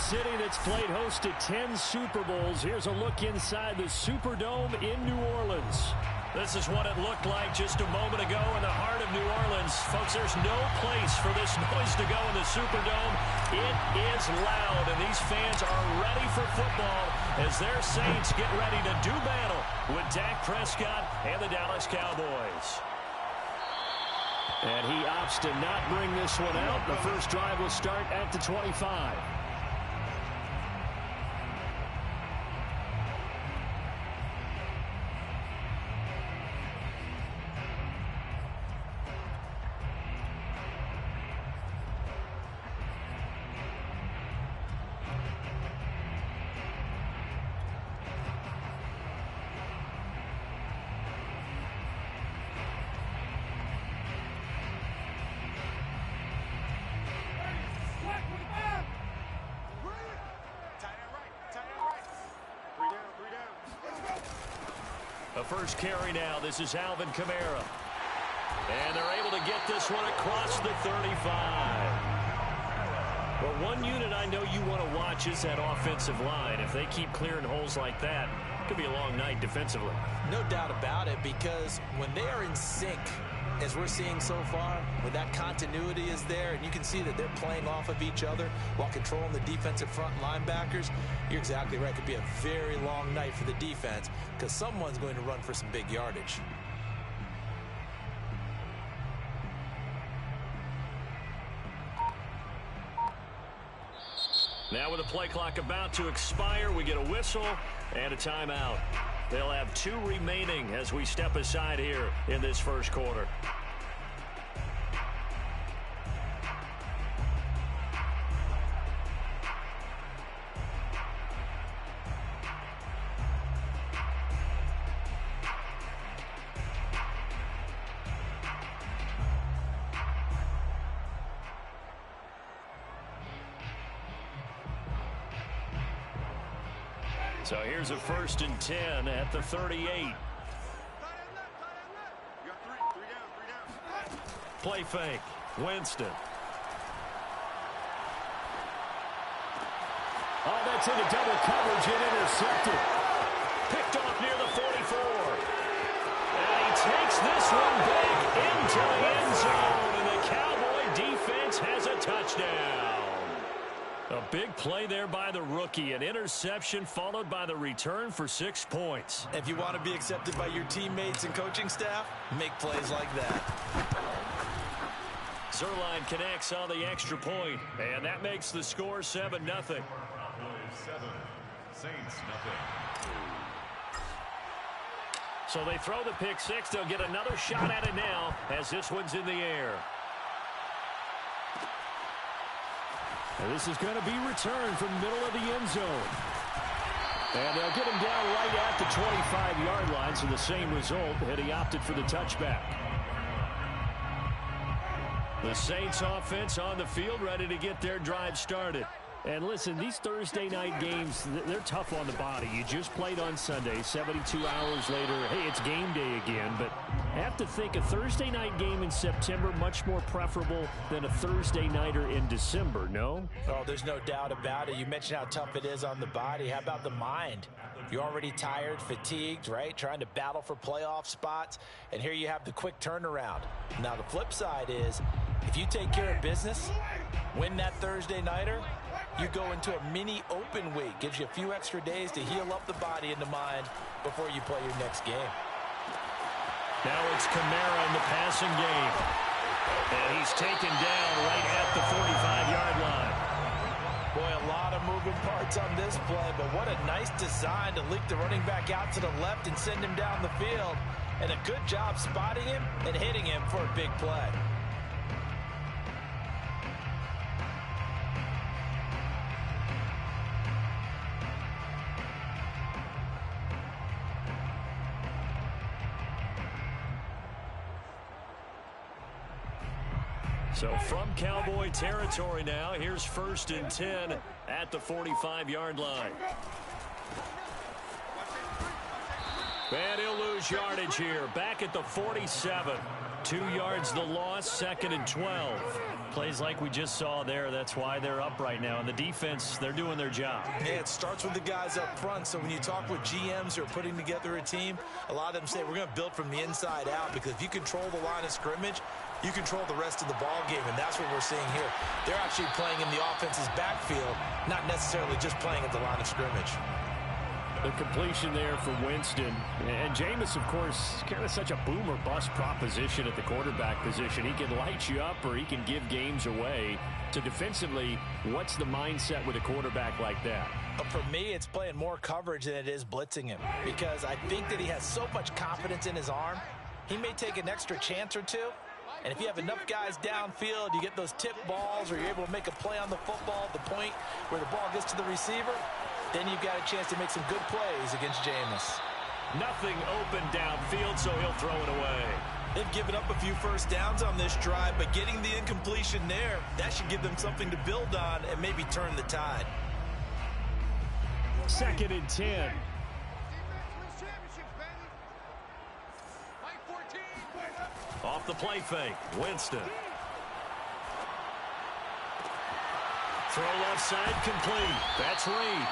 city that's played host to 10 Super Bowls. Here's a look inside the Superdome in New Orleans. This is what it looked like just a moment ago in the heart of New Orleans. Folks, there's no place for this noise to go in the Superdome. It is loud, and these fans are ready for football as their Saints get ready to do battle with Dak Prescott and the Dallas Cowboys. And he opts to not bring this one out. The first drive will start at the 25. A first carry now. This is Alvin Kamara. And they're able to get this one across the 35. Well, one unit I know you want to watch is that offensive line. If they keep clearing holes like that, it could be a long night defensively. No doubt about it, because when they are in sync, as we're seeing so far, when that continuity is there and you can see that they're playing off of each other while controlling the defensive front linebackers, you're exactly right. It could be a very long night for the defense because someone's going to run for some big yardage. Now with the play clock about to expire, we get a whistle and a timeout. They'll have 2 remaining as we step aside here in this first quarter. So here's a 1st and 10 at the 38. Play fake. Winston. Oh, that's into double coverage and intercepted. Picked off near the 44. And he takes this one back into the end zone. And the Cowboy defense has a touchdown. A big play there by the rookie. An interception followed by the return for 6 points. If you want to be accepted by your teammates and coaching staff, make plays like that. Zerline connects on the extra point, and that makes the score 7-0. 7, Saints nothing. So they throw the pick six. They'll get another shot at it now as this one's in the air. And this is going to be returned from the middle of the end zone. And they'll get him down right at the 25-yard line, so the same result, and he opted for the touchback. The Saints offense on the field, ready to get their drive started. And listen, these Thursday night games, they're tough on the body. You just played on Sunday, 72 hours later, hey, it's game day again. But I have to think a Thursday night game in September much more preferable than a Thursday nighter in December, no? Oh, there's no doubt about it. You mentioned how tough it is on the body. How about the mind? You're already tired, fatigued, right? Trying to battle for playoff spots. And here you have the quick turnaround. Now, the flip side is, if you take care of business, win that Thursday nighter, you go into a mini open week. Gives you a few extra days to heal up the body and the mind before you play your next game. Now it's Kamara in the passing game. And he's taken down right at the 45-yard line. Boy, a lot of moving parts on this play, but what a nice design to leak the running back out to the left and send him down the field. And a good job spotting him and hitting him for a big play. So from Cowboy territory now, here's 1st and 10 at the 45-yard line. And he'll lose lose yardage here. Back at the 47. 2 yards the loss, 2nd and 12. Plays like we just saw there. That's why they're up right now. And the defense, they're doing their job. Yeah, it starts with the guys up front. So when you talk with GMs who are putting together a team, a lot of them say we're going to build from the inside out, because if you control the line of scrimmage, you control the rest of the ball game, and that's what we're seeing here. They're actually playing in the offense's backfield, not necessarily just playing at the line of scrimmage. The completion there for Winston. And Jameis, of course, kind of such a boom or bust proposition at the quarterback position. He can light you up or he can give games away. So defensively, what's the mindset with a quarterback like that? For me, it's playing more coverage than it is blitzing him, because I think that he has so much confidence in his arm. He may take an extra chance or two. And if you have enough guys downfield, you get those tip balls, or you're able to make a play on the football at the point where the ball gets to the receiver, then you've got a chance to make some good plays against Jameis. Nothing open downfield, so he'll throw it away. They've given up a few first downs on this drive, but getting the incompletion there, that should give them something to build on and maybe turn the tide. 2nd and 10. Off the play fake, Winston. Throw left side complete. That's Reed.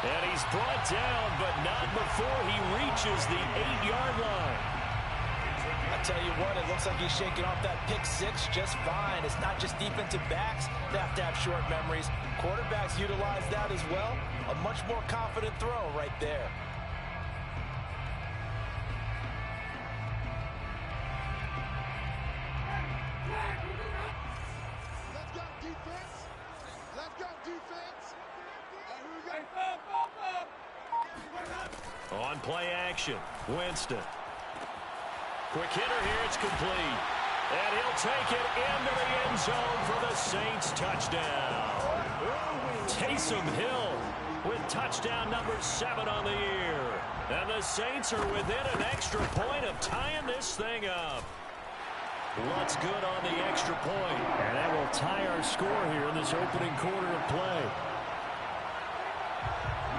And he's brought down, but not before he reaches the 8-yard line. I tell you what, it looks like he's shaking off that pick six just fine. It's not just defensive backs that have to have short memories. Quarterbacks utilize that as well. A much more confident throw right there. On play action, Winston. Quick hitter here, it's complete. And he'll take it into the end zone for the Saints touchdown. Taysom Hill with touchdown number 7 on the year. And the Saints are within an extra point of tying this thing up. What's good on the extra point? And that will tie our score here in this opening quarter of play.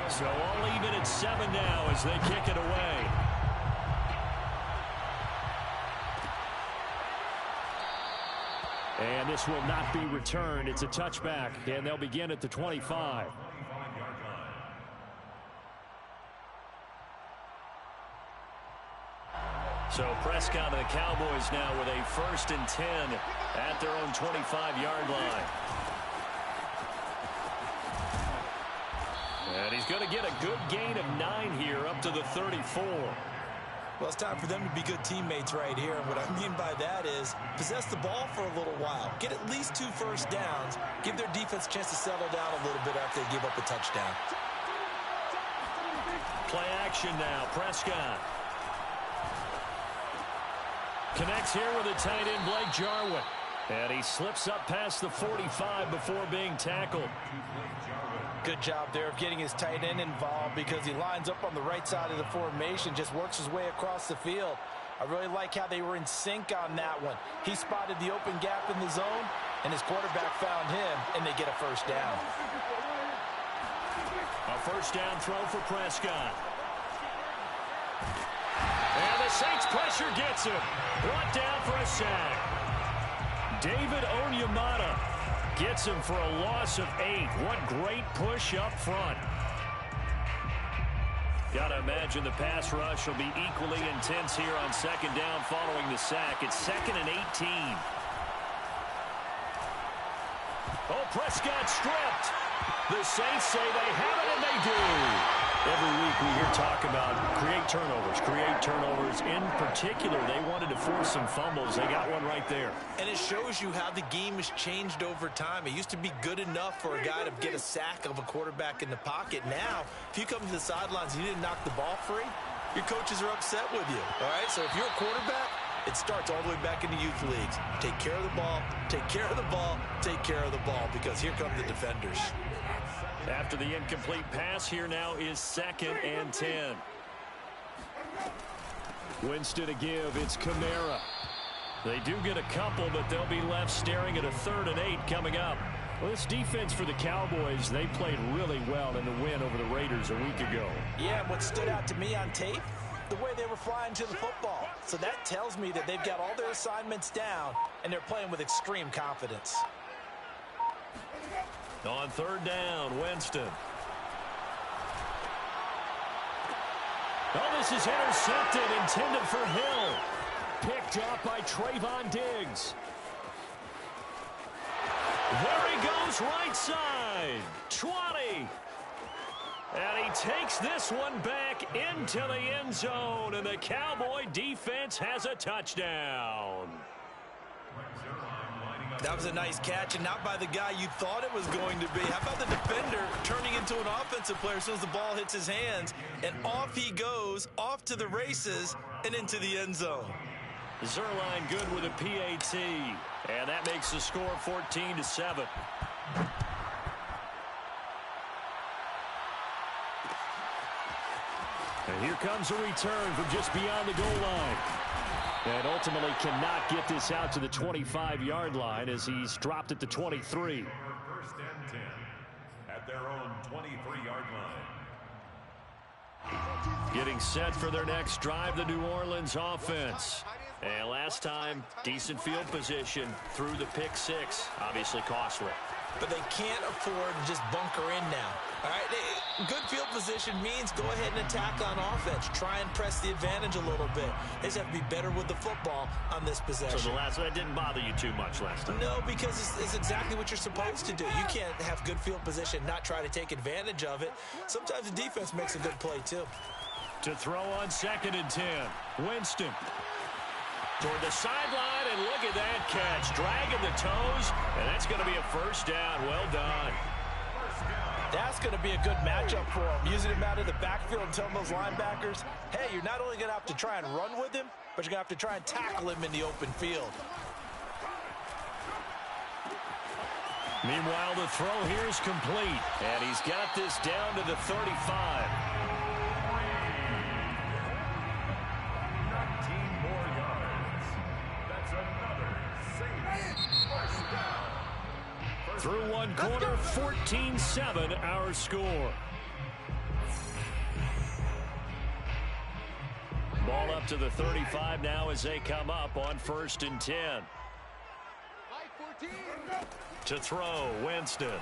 So all even at 7 now as they kick it away. And this will not be returned. It's a touchback, and they'll begin at the 25. So Prescott and the Cowboys now with a 1st and 10 at their own 25-yard line. And he's going to get a good gain of 9 here up to the 34. Well, it's time for them to be good teammates right here. And what I mean by that is possess the ball for a little while. Get at least 2 first downs. Give their defense a chance to settle down a little bit after they give up a touchdown. Play action now. Prescott connects here with a tight end, Blake Jarwin. And he slips up past the 45 before being tackled. Good job there of getting his tight end involved, because he lines up on the right side of the formation, just works his way across the field. I really like how they were in sync on that one. He spotted the open gap in the zone, and his quarterback found him, and they get a first down. A first down throw for Prescott. And the Saints pressure gets him. Brought down for a sack. David Onyemata gets him for a loss of 8. What great push up front. Got to imagine the pass rush will be equally intense here on 2nd down following the sack. It's 2nd and 18. Oh, Prescott stripped. The Saints say they have it, and they do. Every week we hear talk about create turnovers. In particular, they wanted to force some fumbles. They got one right there. And it shows you how the game has changed over time. It used to be good enough for a guy to get a sack of a quarterback in the pocket. Now, if you come to the sidelines and you didn't knock the ball free, your coaches are upset with you. All right, so if you're a quarterback, it starts all the way back in the youth leagues. Take care of the ball, take care of the ball, take care of the ball, because here come the defenders. After the incomplete pass, here now is 2nd and 10. Winston to give. It's Kamara. They do get a couple, but they'll be left staring at a 3rd and 8 coming up. Well, this defense for the Cowboys, they played really well in the win over the Raiders a week ago. Yeah, what stood out to me on tape, the way they were flying to the football. So that tells me that they've got all their assignments down, and they're playing with extreme confidence. On third down, Winston. Oh, this is intercepted, intended for Hill. Picked up by Trayvon Diggs. There he goes, right side. 20. And he takes this one back into the end zone, and the Cowboy defense has a touchdown. That was a nice catch, and not by the guy you thought it was going to be. How about the defender turning into an offensive player as soon as the ball hits his hands, and off he goes, off to the races, and into the end zone. Zerline good with a PAT, and that makes the score 14-7. And here comes a return from just beyond the goal line. And ultimately cannot get this out to the 25-yard line as he's dropped at the 23. First and 10 at their own 23-yard line. Getting set for their next drive, the New Orleans offense. And last time, decent field position through the pick six. Obviously costly. But they can't afford to just bunker in now. All right, good field position means go ahead and attack on offense. Try and press the advantage a little bit. They just have to be better with the football on this possession. So that didn't bother you too much last time? No, because it's exactly what you're supposed to do. You can't have good field position, not try to take advantage of it. Sometimes the defense makes a good play, too. To throw on 2nd and 10, Winston. Toward the sideline, and look at that catch. Dragging the toes, and that's going to be a first down. Well done. That's going to be a good matchup for him. Using him out of the backfield and telling those linebackers, hey, you're not only going to have to try and run with him, but you're going to have to try and tackle him in the open field. Meanwhile, the throw here is complete, and he's got this down to the 35. 19 more yards. That's another safe first down. Through one quarter, 14-7 our score. Ball up to the 35 now as they come up on 1st and 10. To throw, Winston.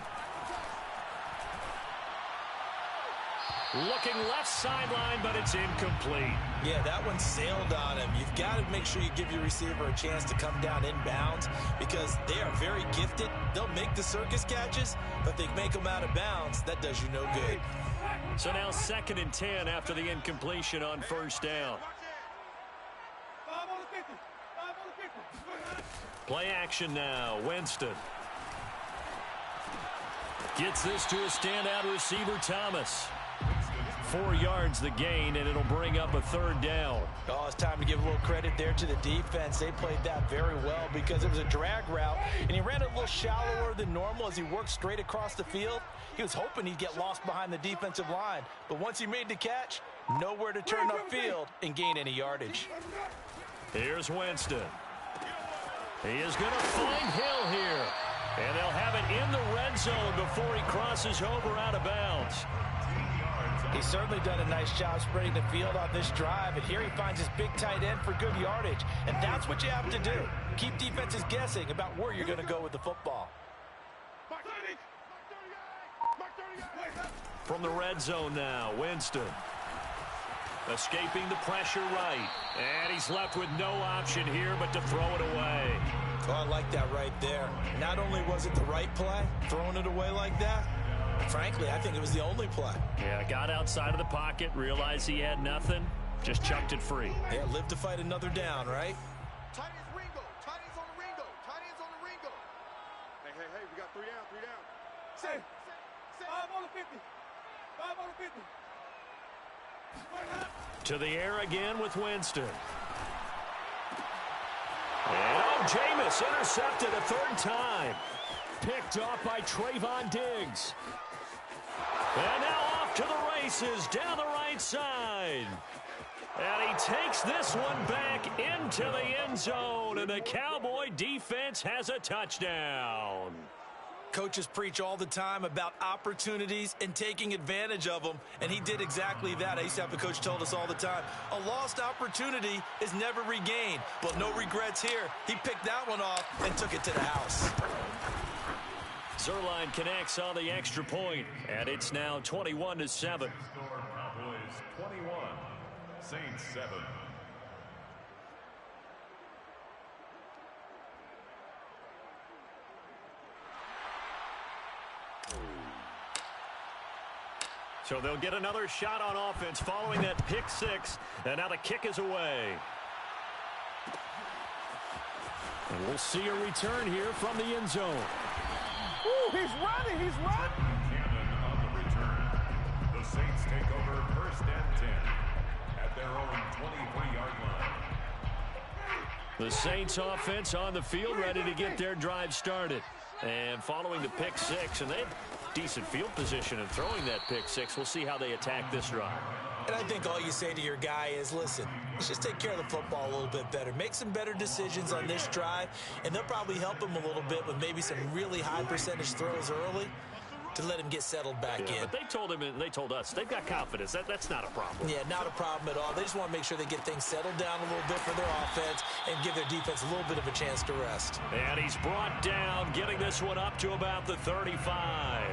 Looking left sideline, but it's incomplete. Yeah, that one sailed on him. You've got to make sure you give your receiver a chance to come down inbounds because they are very gifted. They'll make the circus catches, but if they make them out of bounds, that does you no good. So now 2nd and 10 after the incompletion on 1st down. Play action now, Winston. Gets this to a standout receiver, Thomas. 4 yards the gain, and it'll bring up a 3rd down. Oh, it's time to give a little credit there to the defense. They played that very well because it was a drag route, and he ran it a little shallower than normal as he worked straight across the field. He was hoping he'd get lost behind the defensive line, but once he made the catch, nowhere to turn upfield and gain any yardage. Here's Winston. He is going to find Hill here, and they'll have it in the red zone before he crosses over out of bounds. He's certainly done a nice job spreading the field on this drive, and here he finds his big tight end for good yardage. And that's what you have to do. Keep defenses guessing about where you're going to go with the football. From the red zone now, Winston. Escaping the pressure right. And he's left with no option here but to throw it away. Oh, I like that right there. Not only was it the right play, throwing it away like that, frankly, I think it was the only play. Yeah, got outside of the pocket, realized he had nothing, just chucked it free. Yeah, live to fight another down, right? Tight ends Ringo. Tight ends on the Ringo. Tight ends on the Ringo. Hey, we got 3 down, 3 down. Say. 5 on the 50. 5 on the 50. To the air again with Winston. And Jameis intercepted a 3rd time. Picked off by Trayvon Diggs. And now off to the races down the right side. And he takes this one back into the end zone. And the Cowboy defense has a touchdown. Coaches preach all the time about opportunities and taking advantage of them, and he did exactly that. I used to have a coach told us all the time, a lost opportunity is never regained. Well, no regrets here. He picked that one off and took it to the house. Zerline connects on the extra point, and it's now 21-7. Cowboys 21, Saints 7. So they'll get another shot on offense following that pick six, and now the kick is away. And we'll see a return here from the end zone. Ooh, he's running, he's running. Cannon on the return. The Saints take over 1st and 10 at their own 23-yard line. The Saints offense on the field, ready to get their drive started. And following the pick six, and they have decent field position in throwing that pick six. We'll see how they attack this drive. And I think all you say to your guy is, listen, let's just take care of the football a little bit better. Make some better decisions on this drive, and they'll probably help him a little bit with maybe some really high percentage throws early to let him get settled back in. But they told him, and they told us, they've got confidence. That's not a problem. Yeah, not a problem at all. They just want to make sure they get things settled down a little bit for their offense and give their defense a little bit of a chance to rest. And he's brought down, getting this one up to about the 35.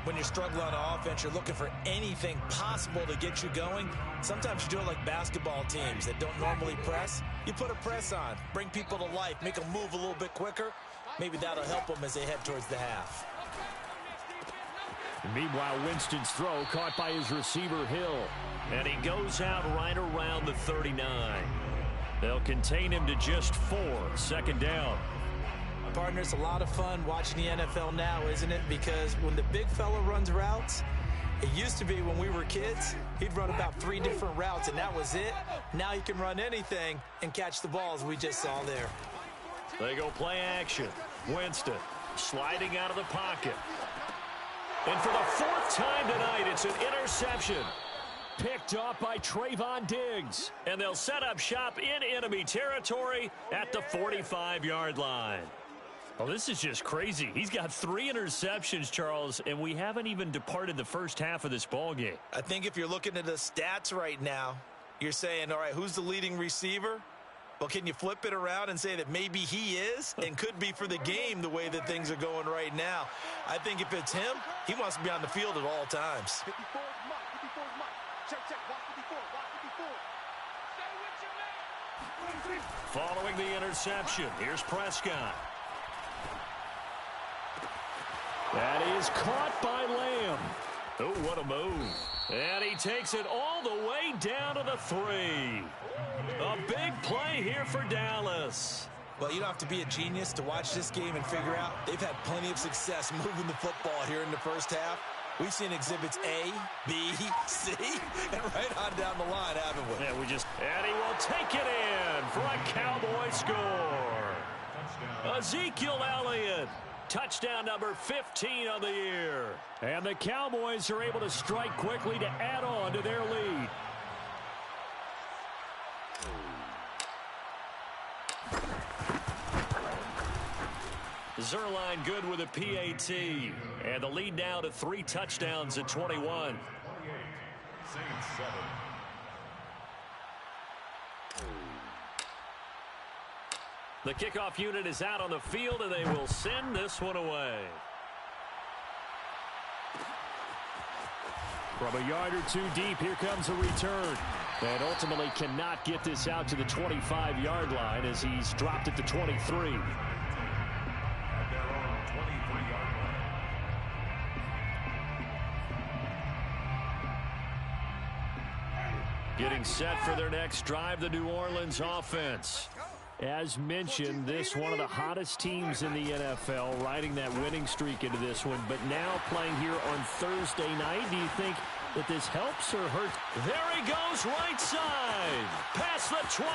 When you're struggling on offense, you're looking for anything possible to get you going. Sometimes you do it like basketball teams that don't normally press. You put a press on, bring people to life, make them move a little bit quicker. Maybe that'll help them as they head towards the half. Meanwhile, Winston's throw caught by his receiver, Hill. And he goes out right around the 39. They'll contain him to just 4. 2nd down. Partner, it's a lot of fun watching the NFL now, isn't it? Because when the big fella runs routes, it used to be when we were kids, he'd run about 3 different routes, and that was it. Now he can run anything and catch the balls we just saw there. They go play action. Winston sliding out of the pocket. And for the 4th time tonight, it's an interception. Picked off by Trayvon Diggs. And they'll set up shop in enemy territory at the 45-yard line. Well, this is just crazy. He's got 3 interceptions, Charles, and we haven't even departed the first half of this ballgame. I think if you're looking at the stats right now, you're saying, all right, who's the leading receiver? Well, can you flip it around and say that maybe he is and could be for the game the way that things are going right now? I think if it's him, he wants to be on the field at all times. 54 is Mike, 54 is Mike. Check, watch 54, watch 54. Stay with your man. Following the interception, here's Prescott. That is caught by Lamb. Oh, what a move. And he takes it all the way down to the 3. A big play here for Dallas. Well, you don't have to be a genius to watch this game and figure out they've had plenty of success moving the football here in the first half. We've seen exhibits A, B, C, and right on down the line, haven't we? Yeah, and he will take it in for a Cowboy score. Ezekiel Elliott. Touchdown number 15 on the year. And the Cowboys are able to strike quickly to add on to their lead. Zerline good with a PAT. And the lead now to 3 touchdowns at 21. 28, Saints 7. The kickoff unit is out on the field, and they will send this one away. From a yard or 2 deep, here comes a return. And ultimately cannot get this out to the 25-yard line as he's dropped at the 23. At their own 23-yard line. Getting set for their next drive, the New Orleans offense. As mentioned, this one of the hottest teams in the NFL, riding that winning streak into this one, but now playing here on Thursday night. Do you think that this helps or hurts? There he goes, right side. Past the 20.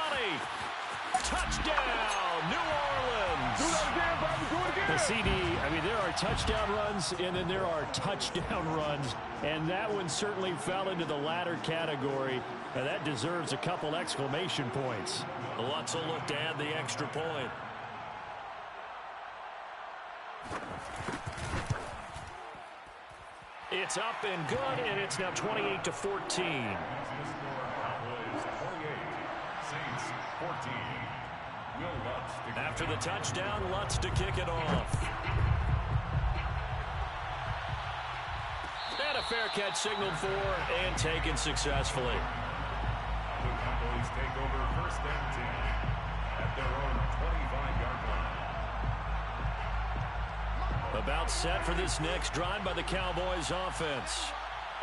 Touchdown, New Orleans. Do that again, baby, do it again. The CD, I mean, there are touchdown runs, and then there are touchdown runs, and that one certainly fell into the latter category, and that deserves a couple exclamation points. Lots of look to add the extra point. It's up and good, and it's now 28-14. Cowboys 28, Saints 14. After the touchdown, Lutz to kick it off. And a fair catch signaled for and taken successfully. The Cowboys take over first and 10 at their own 25-yard line. About set for this next drive by the Cowboys offense.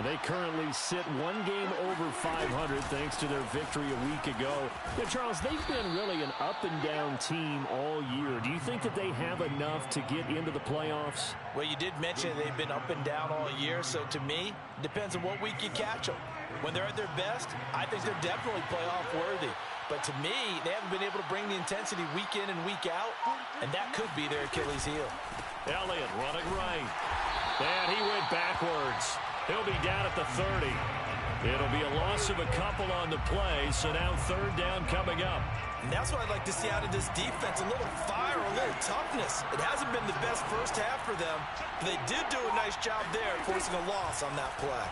They currently sit one game over 500 thanks to their victory a week ago. Yeah, Charles, they've been really an up-and-down team all year. Do you think that they have enough to get into the playoffs? Well, you did mention they've been up and down all year, so to me, it depends on what week you catch them. When they're at their best, I think they're definitely playoff worthy. But to me, they haven't been able to bring the intensity week in and week out, and that could be their Achilles heel. Elliott running right. And he went backwards. He'll be down at the 30. It'll be a loss of a couple on the play, so now third down coming up. And that's what I'd like to see out of this defense, a little fire, a little toughness. It hasn't been the best first half for them, but they did do a nice job there forcing a loss on that play.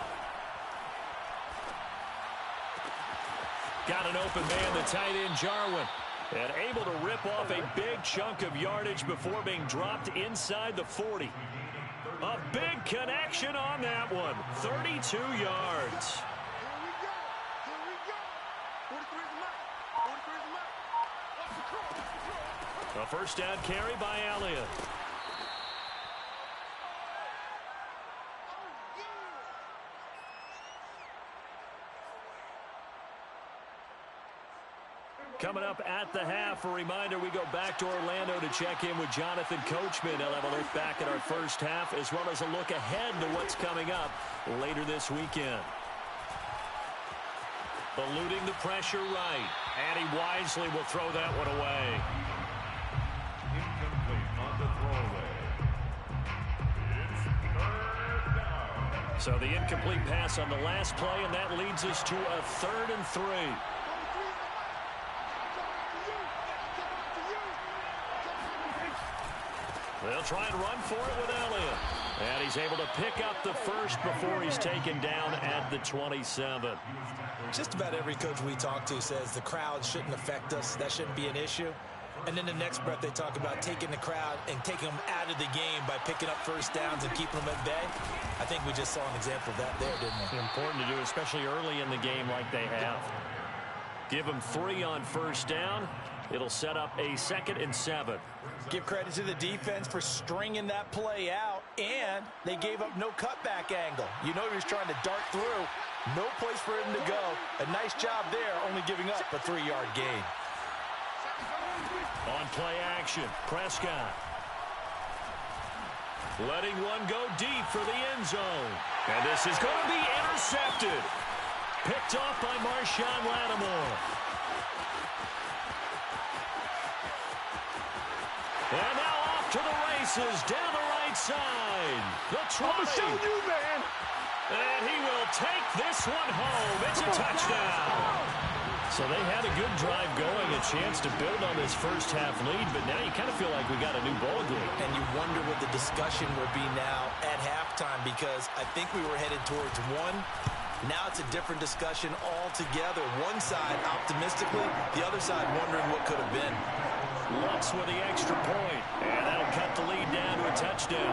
Got an open man, the tight end, Jarwin. And able to rip off a big chunk of yardage before being dropped inside the 40. A big connection on that one. 32 yards. A first down carry by Elliott. Coming up at the half, a reminder, we go back to Orlando to check in with Jonathan Coachman. He'll have a look back at our first half as well as a look ahead to what's coming up later this weekend. Eluding the pressure right, and he wisely will throw that one away. Incomplete on the throwaway. It's third down. So the incomplete pass on the last play, and that leads us to a 3rd and 3. They'll try and run for it with Elliott. And he's able to pick up the first before he's taken down at the 27. Just about every coach we talk to says the crowd shouldn't affect us. That shouldn't be an issue. And then the next breath they talk about taking the crowd and taking them out of the game by picking up first downs and keeping them at bay. I think we just saw an example of that there, didn't we? Important to do, especially early in the game like they have. Give them 3 on first down. It'll set up a 2nd and 7. Give credit to the defense for stringing that play out, and they gave up no cutback angle. You know he was trying to dart through. No place for him to go. A nice job there, only giving up a 3-yard gain. On play action, Prescott. Letting one go deep for the end zone. And this is going to be intercepted. Picked off by Marshawn Lattimore. And now off to the races, down the right side. The 20. I'm showing you, man. And he will take this one home. It's a touchdown. So they had a good drive going, a chance to build on this first half lead, but now you kind of feel like we got a new ball game. And you wonder what the discussion will be now at halftime, because I think we were headed towards one. Now it's a different discussion altogether. One side optimistically, the other side wondering what could have been. Lutz with the extra point, and that'll cut the lead down to a touchdown.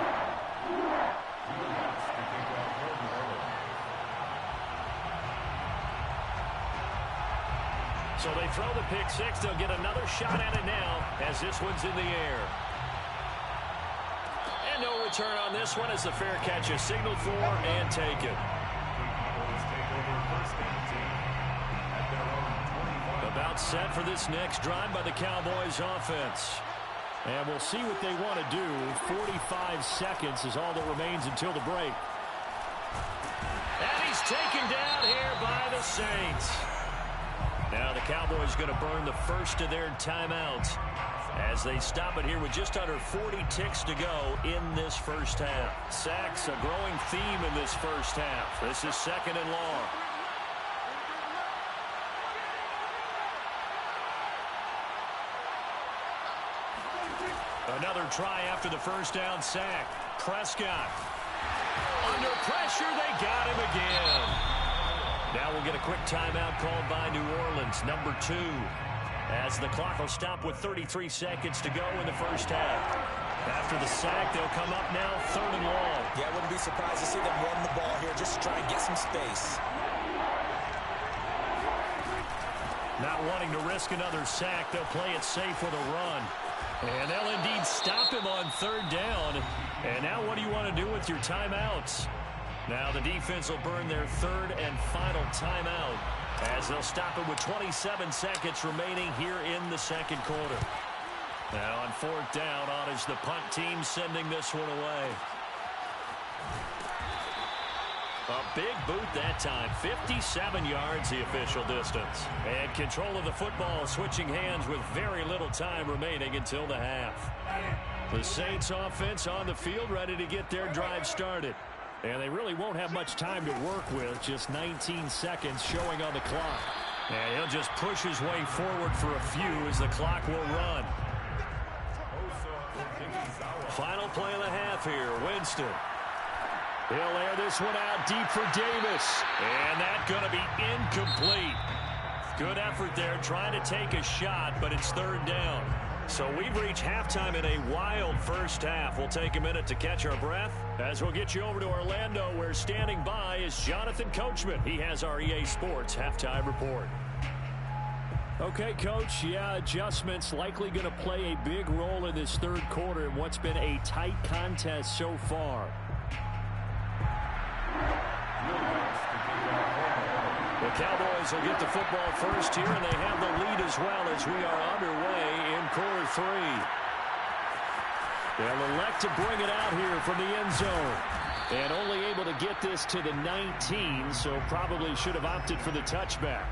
So they throw the pick six. They'll get another shot at it now as this one's in the air. And no return on this one as the fair catch is signaled for and taken. About set for this next drive by the Cowboys offense. And we'll see what they want to do. 45 seconds is all that remains until the break. And he's taken down here by the Saints. Now the Cowboys going to burn the first of their timeouts as they stop it here with just under 40 ticks to go in this first half. Sacks, a growing theme in this first half. This is 2nd and long. Another try after the first down sack. Prescott. Under under pressure. They got him again. Now we'll get a quick timeout called by New Orleans, number 2. As the clock will stop with 33 seconds to go in the first half. After the sack, they'll come up now 3rd and long. Yeah, I wouldn't be surprised to see them run the ball here just to try and get some space. Not wanting to risk another sack, they'll play it safe with a run. And they'll indeed stop him on 3rd down. And now what do you want to do with your timeouts? Now the defense will burn their 3rd and final timeout as they'll stop it with 27 seconds remaining here in the second quarter. Now on 4th down, on is the punt team sending this one away. A big boot that time, 57 yards the official distance. And control of the football switching hands with very little time remaining until the half. The Saints offense on the field ready to get their drive started. And they really won't have much time to work with, just 19 seconds showing on the clock. And he'll just push his way forward for a few as the clock will run. Final play of the half here, Winston. He'll air this one out deep for Davis. And that's going to be incomplete. Good effort there trying to take a shot, but it's 3rd down. So we've reached halftime in a wild first half. We'll take a minute to catch our breath as we'll get you over to Orlando, where standing by is Jonathan Coachman. He has our EA Sports halftime report. Okay, Coach, yeah, adjustments likely going to play a big role in this 3rd quarter in what's been a tight contest so far. The Cowboys will get the football first here, and they have the lead as well as we are underway in quarter 3. They'll elect to bring it out here from the end zone. And only able to get this to the 19, so probably should have opted for the touchback.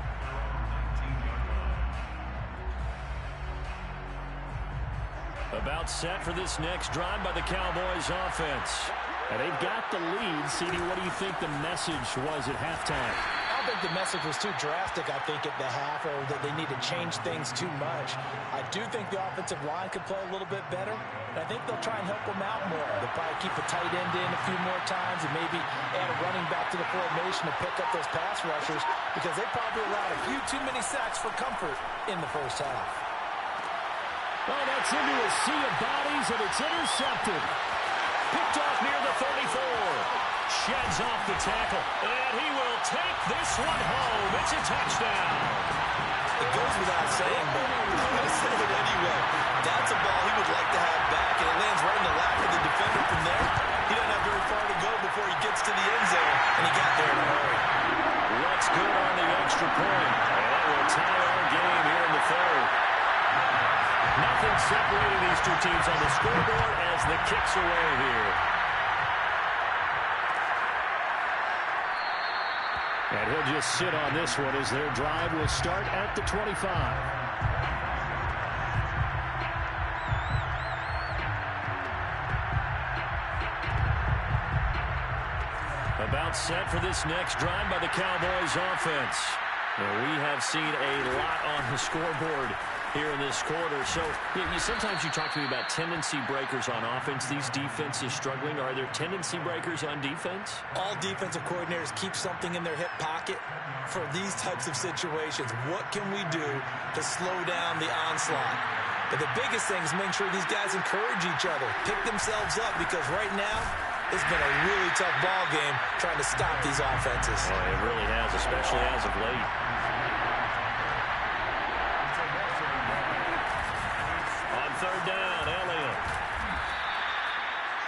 About set for this next drive by the Cowboys offense. And they've got the lead. CD, what do you think the message was at halftime? I don't think the message was too drastic, I think, at the half, or that they need to change things too much. I do think the offensive line could play a little bit better, and I think they'll try and help them out more. They'll probably keep a tight end in a few more times and maybe add a running back to the formation to pick up those pass rushers, because they probably allowed a few too many sacks for comfort in the first half. Oh, that's into a sea of bodies, and it's intercepted. Picked off near the 34. Sheds off the tackle, and he will take this one home. It's a touchdown. It goes without saying, but I'm going to say it anyway. That's a ball he would like to have back, and it lands right in the lap of the defender from there. He doesn't have very far to go before he gets to the end zone, and he got there in a hurry. Looks good on the extra point, and that will tie our game here in the 3rd. Nothing separating these two teams on the scoreboard as the kick's away here. And he'll just sit on this one as their drive will start at the 25. About set for this next drive by the Cowboys offense. Now, we have seen a lot on the scoreboard here in this quarter. So sometimes you talk to me about tendency breakers on offense. These defenses struggling. Are there tendency breakers on defense? All defensive coordinators keep something in their hip pocket for these types of situations. What can we do to slow down the onslaught? But the biggest thing is make sure these guys encourage each other, pick themselves up, because right now it's been a really tough ball game trying to stop these offenses. Oh, it really has, especially as of late. On 3rd down, Elliott.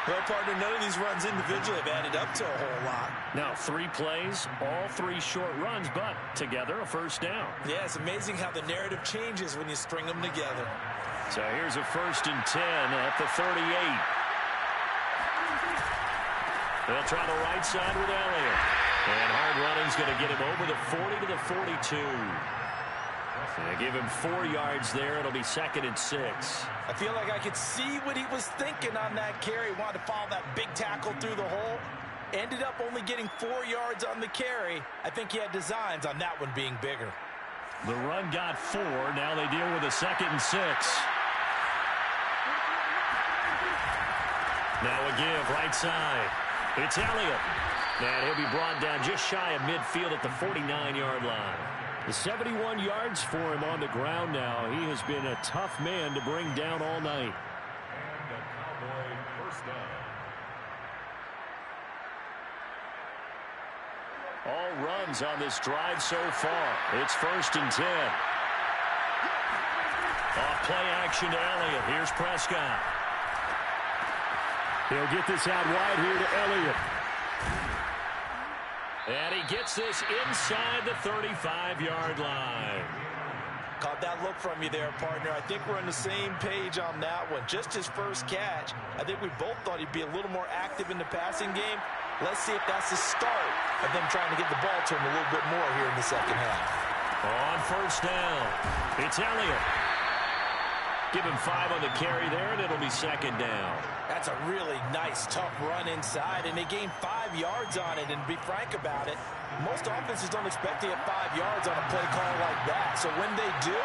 Well, partner, none of these runs individually have added up to a whole lot. Now, 3 plays, all 3 short runs, but together a first down. Yeah, it's amazing how the narrative changes when you string them together. So here's a 1st and 10 at the 38. They'll try the right side with Elliott. And hard running's going to get him over the 40 to the 42. They give him 4 yards there. It'll be 2nd and 6. I feel like I could see what he was thinking on that carry. Wanted to follow that big tackle through the hole. Ended up only getting 4 yards on the carry. I think he had designs on that one being bigger. The run got 4. Now they deal with a 2nd and 6. Now a give right side. It's Elliott. And he'll be brought down just shy of midfield at the 49-yard line. The 71 yards for him on the ground now. He has been a tough man to bring down all night. And a Cowboy first down. All runs on this drive so far. It's 1st and 10. Off play action to Elliott. Here's Prescott. He'll get this out wide here to Elliott. And he gets this inside the 35-yard line. Caught that look from you there, partner. I think we're on the same page on that one. Just his first catch. I think we both thought he'd be a little more active in the passing game. Let's see if that's the start of them trying to get the ball to him a little bit more here in the second half. On 1st down, it's Elliott. Give him 5 on the carry there, and it'll be 2nd down. That's a really nice, tough run inside, and they gained 5 yards on it. And to be frank about it, most offenses don't expect to get 5 yards on a play call like that. So when they do,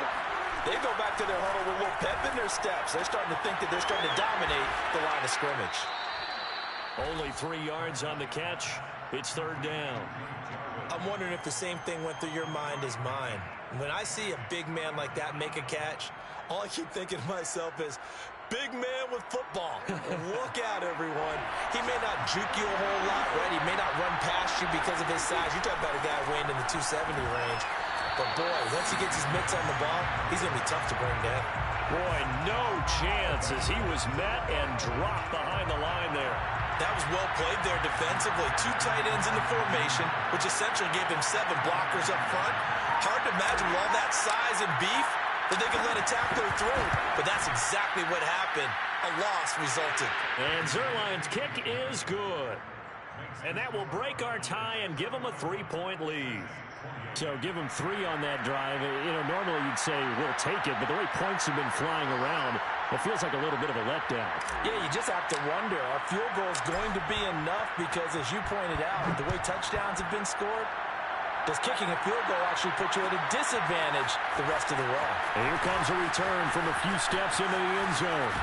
they go back to their huddle with a little pep in their steps. They're starting to think that they're starting to dominate the line of scrimmage. Only 3 yards on the catch. It's 3rd down. I'm wondering if the same thing went through your mind as mine. When I see a big man like that make a catch, all I keep thinking to myself is, big man with football. Look out, everyone. He may not juke you a whole lot, right? He may not run past you because of his size. You're talking about a guy weighing in the 270 range. But, boy, once he gets his mitts on the ball, he's going to be tough to bring down. Boy, no chance as he was met and dropped behind the line there. That was well played there defensively. 2 tight ends in the formation, which essentially gave him 7 blockers up front. Hard to imagine with all that size and beef that they could let a tackler through. But that's exactly what happened. A loss resulted. And Zuerlein's kick is good. And that will break our tie and give them a 3-point lead. So give them 3 on that drive. You know, normally you'd say we'll take it, but the way points have been flying around, it feels like a little bit of a letdown. Yeah, you just have to wonder, are field goals going to be enough? Because as you pointed out, the way touchdowns have been scored, does kicking a field goal actually put you at a disadvantage the rest of the way? And here comes a return from a few steps into the end zone.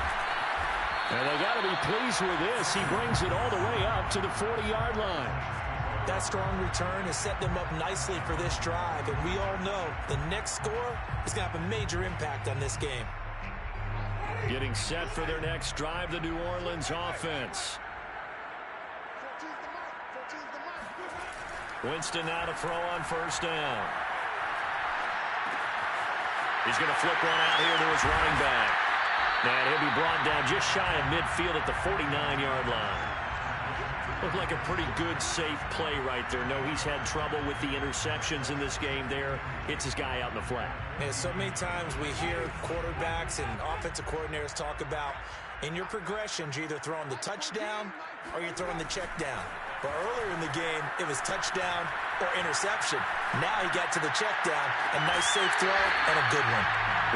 And they got to be pleased with this. He brings it all the way up to the 40-yard line. That strong return has set them up nicely for this drive, and we all know the next score is going to have a major impact on this game. Getting set for their next drive, the New Orleans offense. Winston now to throw on 1st down. He's going to flip one out here to his running back. And he'll be brought down just shy of midfield at the 49-yard line. Looked like a pretty good, safe play right there. No, he's had trouble with the interceptions in this game there. Hits his guy out in the flat. Yeah, so many times we hear quarterbacks and offensive coordinators talk about in your progressions, you're either throwing the touchdown or you're throwing the check down. But earlier in the game, it was touchdown or interception. Now he got to the check down, a nice safe throw and a good one.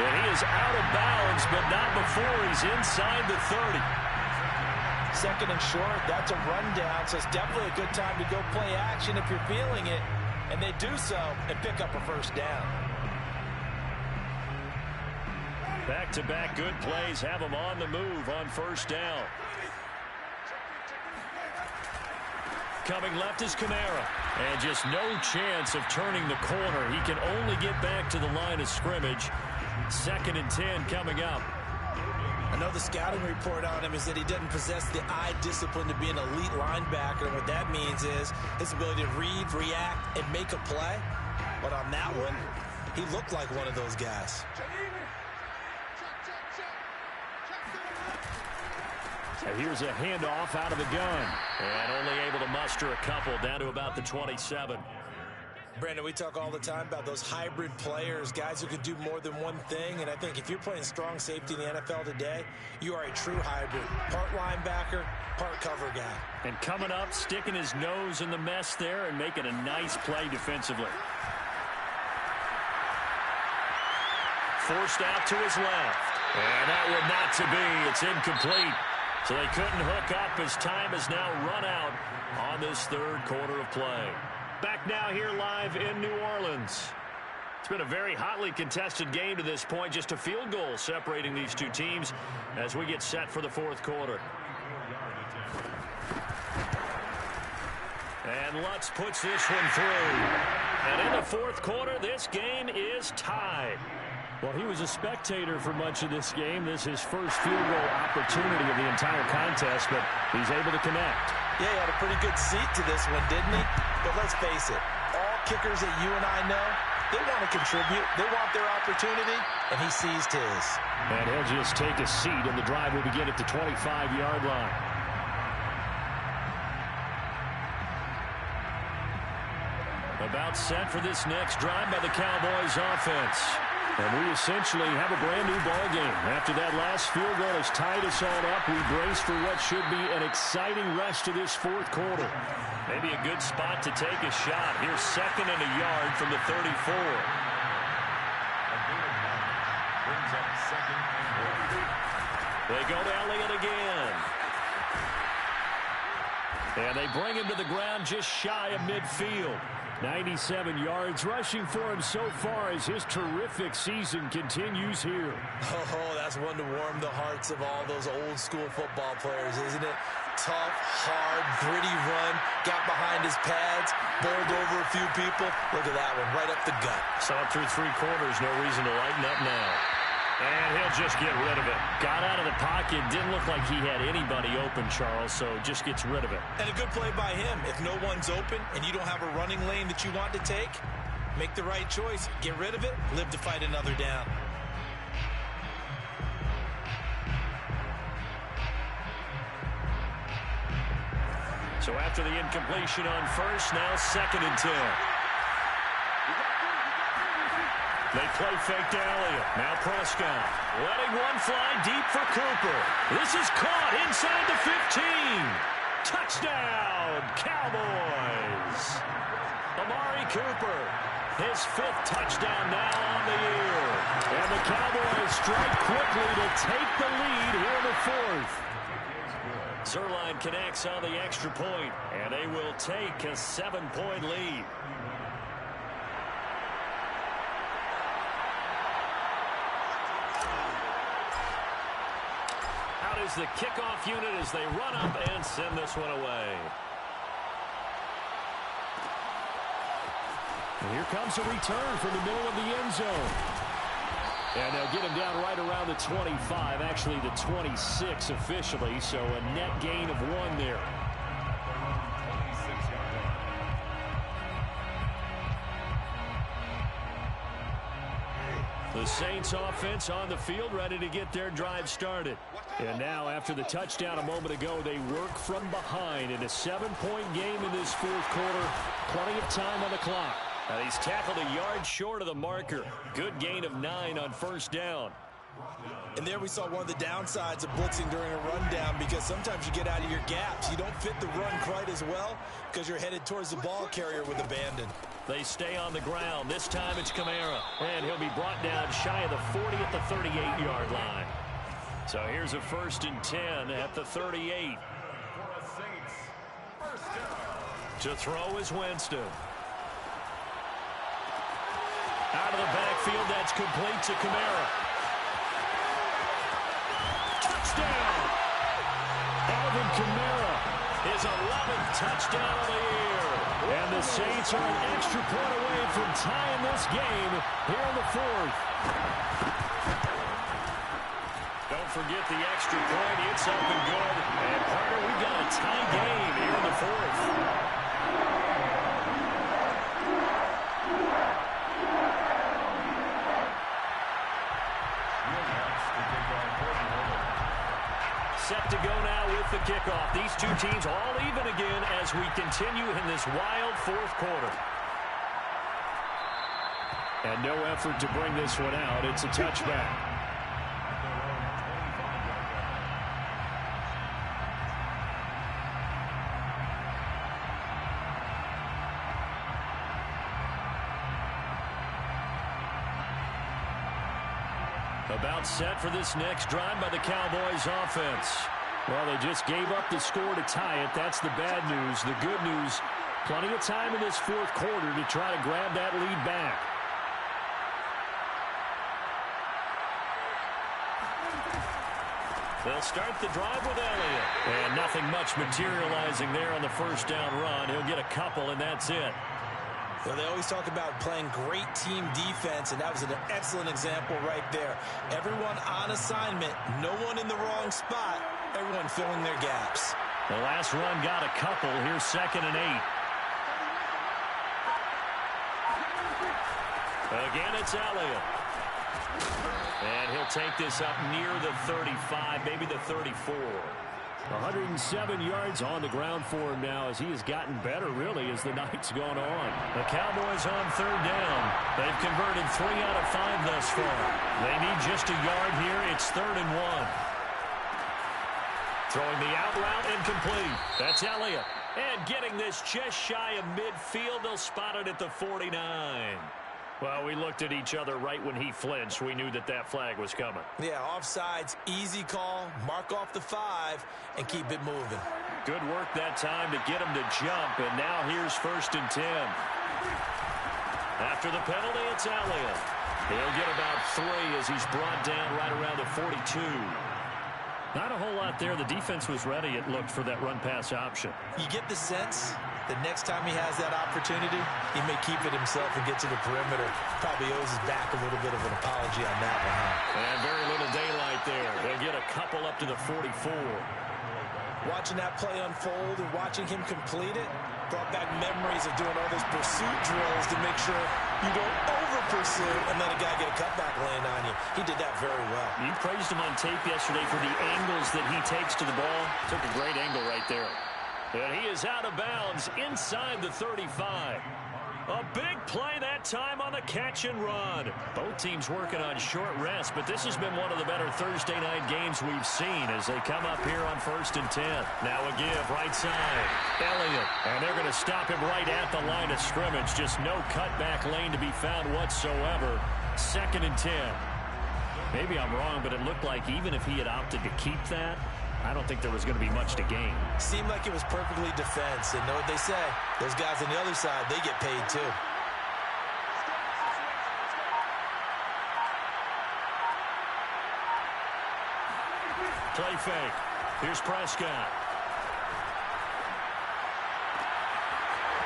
And he is out of bounds, but not before he's inside the 30. 2nd and short, that's a rundown, so it's definitely a good time to go play action if you're feeling it. And they do so and pick up a 1st down. Back-to-back good plays have him on the move on 1st down. Coming left is Kamara. And just no chance of turning the corner. He can only get back to the line of scrimmage. 2nd and 10 coming up. I know the scouting report on him is that he doesn't possess the eye discipline to be an elite linebacker. And what that means is his ability to read, react, and make a play. But on that one, he looked like one of those guys. And here's a handoff out of the gun. And only able to muster a couple down to about the 27. Brandon, we talk all the time about those hybrid players, guys who can do more than one thing. And I think if you're playing strong safety in the NFL today, you are a true hybrid. Part linebacker, part cover guy. And coming up, sticking his nose in the mess there and making a nice play defensively. Forced out to his left. And that one not to be. It's incomplete. So they couldn't hook up as time has now run out on this 3rd quarter of play. Back now here live in New Orleans. It's been a very hotly contested game to this point. Just a field goal separating these two teams as we get set for the 4th quarter. And Lutz puts this one through. And in the fourth quarter, this game is tied. Well, he was a spectator for much of this game. This is his first field goal opportunity of the entire contest, but he's able to connect. Yeah, he had a pretty good seat to this one, didn't he? But let's face it, all kickers that you and I know, they want to contribute. They want their opportunity, and he seized his. And he'll just take a seat, and the drive will begin at the 25-yard line. About set for this next drive by the Cowboys offense. And we essentially have a brand-new ball game. After that last field goal has tied us all up, we brace for what should be an exciting rest of this fourth quarter. Maybe a good spot to take a shot. Here's 2nd and a yard from the 34. Brings up 2nd and 1. They go to Elliott again. And they bring him to the ground just shy of midfield. 97 yards rushing for him so far as his terrific season continues here. Oh, that's one to warm the hearts of all those old school football players, isn't it? Tough, hard, gritty run, got behind his pads, bowled over a few people. Look at that one, right up the gut. Saw it through 3 quarters, no reason to lighten up now. And he'll just get rid of it. Got out of the pocket, didn't look like he had anybody open, Charles, so just gets rid of it. And a good play by him. If no one's open and you don't have a running lane that you want to take, make the right choice. Get rid of it, live to fight another down. So after the incompletion on first, now 2nd and 10. They play fake to Elliott. Now Prescott. Letting one fly deep for Cooper. This is caught inside the 15. Touchdown, Cowboys. Amari Cooper. His 5th touchdown now on the year. And the Cowboys strike quickly to take the lead here in the 4th. Zerline connects on the extra point, and they will take a 7-point lead. Is the kickoff unit as they run up and send this one away. And here comes a return from the middle of the end zone. And they'll get him down right around the 25, actually the 26 officially, so a net gain of 1 there. The Saints offense on the field ready to get their drive started. And now after the touchdown a moment ago, they work from behind in a 7-point game in this fourth quarter. Plenty of time on the clock. Now he's tackled a yard short of the marker. Good gain of 9 on first down. And there we saw one of the downsides of blitzing during a rundown, because sometimes you get out of your gaps. You don't fit the run quite as well because you're headed towards the ball carrier with abandon. They stay on the ground. This time it's Kamara. And he'll be brought down shy of the 40 at the 38-yard line. So here's a 1st and 10 at the 38. To throw is Winston. Out of the backfield, that's complete to Kamara. Touchdown! Alvin Kamara, his 11th touchdown of the year. And the Saints are an extra point away from tying this game here in the 4th. Don't forget the extra point. It's up and good. And partner, we got a tie game here in the 4th. Set to go now with the kickoff. These two teams all even again as we continue in this wild fourth quarter. And no effort to bring this one out. It's a touchback. About set for this next drive by the Cowboys offense. Well, they just gave up the score to tie it. That's the bad news. The good news, plenty of time in this fourth quarter to try to grab that lead back. They'll start the drive with Elliott. And nothing much materializing there on the first down run. He'll get a couple, and that's it. Well, they always talk about playing great team defense, and that was an excellent example right there. Everyone on assignment, no one in the wrong spot, everyone filling their gaps. The last run got a couple. Here's 2nd and 8. Again, it's Elliott. And he'll take this up near the 35, maybe the 34. 107 yards on the ground for him now as he has gotten better, really, as the night's gone on. The Cowboys on 3rd down. They've converted 3 out of 5 thus far. They need just a yard here. It's 3rd and 1. Throwing the out route incomplete. That's Elliott. And getting this just shy of midfield. They'll spot it at the 49. Well, we looked at each other right when he flinched. We knew that that flag was coming. Yeah, offsides, easy call, mark off the 5, and keep it moving. Good work that time to get him to jump, and now here's 1st and 10. After the penalty, it's Elliott. He'll get about 3 as he's brought down right around the 42. Not a whole lot there. The defense was ready, it looked, for that run-pass option. You get the sense that next time he has that opportunity, he may keep it himself and get to the perimeter. Probably owes his back a little bit of an apology on that one, huh? And very little daylight there. They'll get a couple up to the 44. Watching that play unfold and watching him complete it brought back memories of doing all those pursuit drills to make sure you don't over-pursue and let a guy get a cutback land on you. He did that very well. You praised him on tape yesterday for the angles that he takes to the ball. Took a great angle right there. And he is out of bounds inside the 35. A big play that time on the catch and run. Both teams working on short rest, but this has been one of the better Thursday night games we've seen as they come up here on 1st and 10. Now a give right side. Elliott. And they're going to stop him right at the line of scrimmage. Just no cutback lane to be found whatsoever. 2nd and 10. Maybe I'm wrong, but it looked like even if he had opted to keep that, I don't think there was going to be much to gain. Seemed like it was perfectly defense. And know what they say? Those guys on the other side, they get paid too. Play fake. Here's Prescott.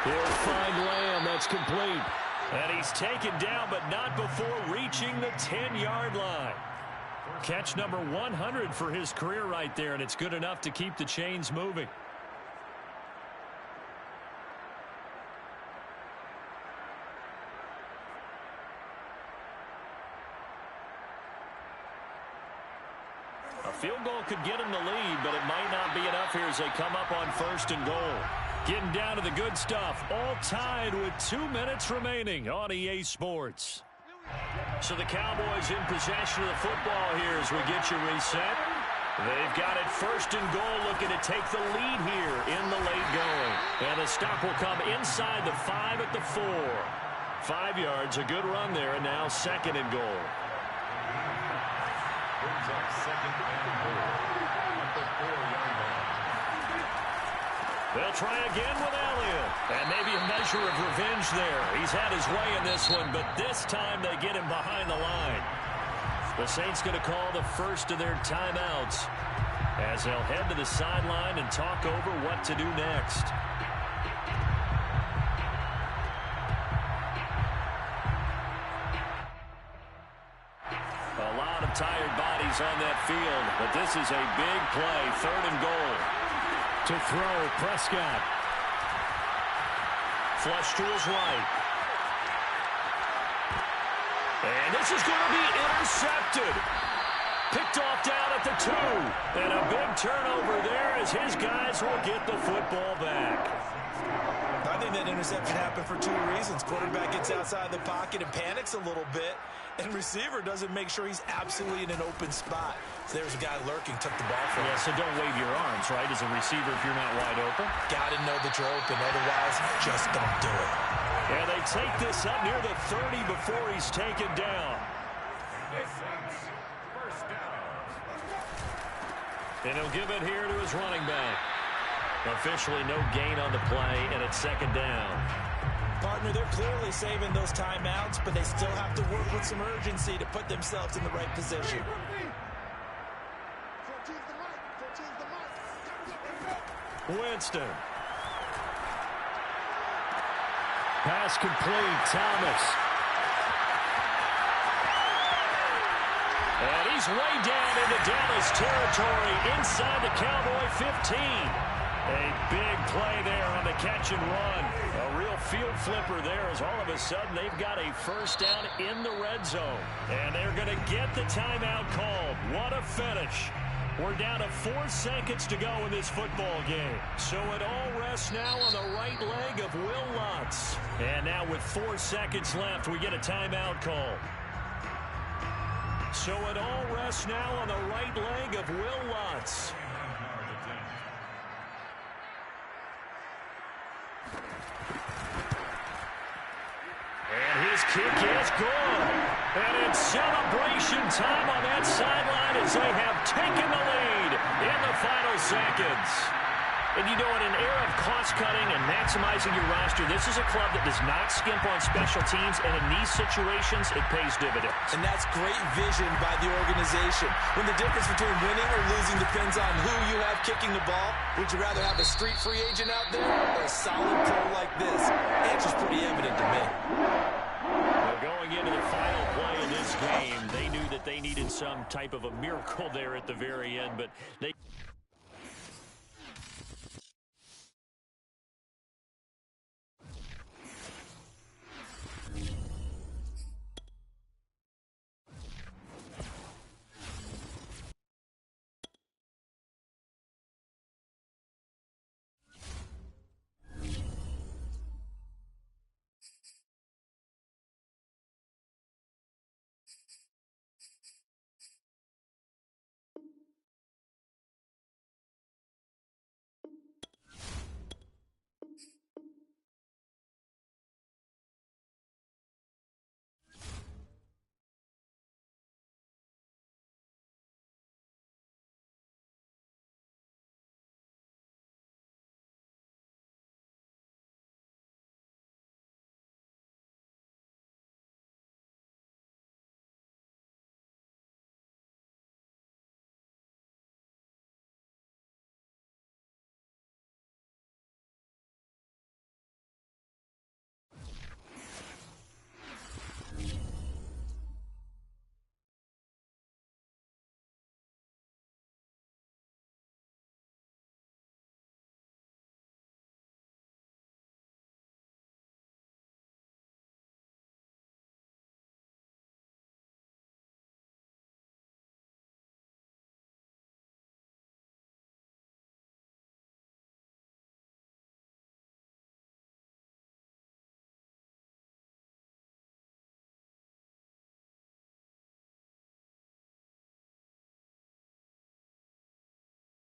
He'll find Lamb. That's complete. And he's taken down, but not before reaching the 10-yard line. Catch number 100 for his career right there, and it's good enough to keep the chains moving. A field goal could get him the lead, but it might not be enough here as they come up on 1st and goal. Getting down to the good stuff, all tied with 2 minutes remaining on EA Sports. So the Cowboys in possession of the football here as we get you reset. They've got it 1st and goal, looking to take the lead here in the late going. And the stop will come inside the 5 at the 4. 5 yards, a good run there, and now 2nd and goal. Brings up 2nd and goal at the 4-yard line. They'll try again with Elliott. And maybe a measure of revenge there. He's had his way in this one, but this time they get him behind the line. The Saints going to call the first of their timeouts as they'll head to the sideline and talk over what to do next. A lot of tired bodies on that field, but this is a big play. 3rd and goal. To throw, Prescott. Flush to his right. And this is going to be intercepted. Picked off down at the 2. And a big turnover there as his guys will get the football back. I think that interception happened for 2 reasons. Quarterback gets outside the pocket and panics a little bit. And receiver doesn't make sure he's absolutely in an open spot. So there's a guy lurking, took the ball from him. Yeah, so don't wave your arms, right, as a receiver if you're not wide open. Got to know that you're open. Otherwise, just don't do it. And they take this up near the 30 before he's taken down. The Saints, 1st down. And he'll give it here to his running back. Officially no gain on the play, and it's 2nd down. Partner, they're clearly saving those timeouts, but they still have to work with some urgency to put themselves in the right position. So choose the Winston. Pass complete. Thomas. And he's way down into Dallas territory inside the Cowboy 15. A big play there on the catch and run. A real field flipper there as all of a sudden they've got a first down in the red zone. And they're going to get the timeout called. What a finish. We're down to 4 seconds to go in this football game. So it all rests now on the right leg of Will Lutz. And now with 4 seconds left, we get a timeout call. So it all rests now on the right leg of Will Lutz. And his kick is good. And it's celebration time on that sideline as they have taken the lead in the final seconds. And you know, in an era of cost-cutting and maximizing your roster, this is a club that does not skimp on special teams, and in these situations, it pays dividends. And that's great vision by the organization. When the difference between winning or losing depends on who you have kicking the ball, would you rather have a street free agent out there or a solid pro like this? The answer's pretty evident to me. Well, going into the final play in this game, they knew that they needed some type of a miracle there at the very end, but they...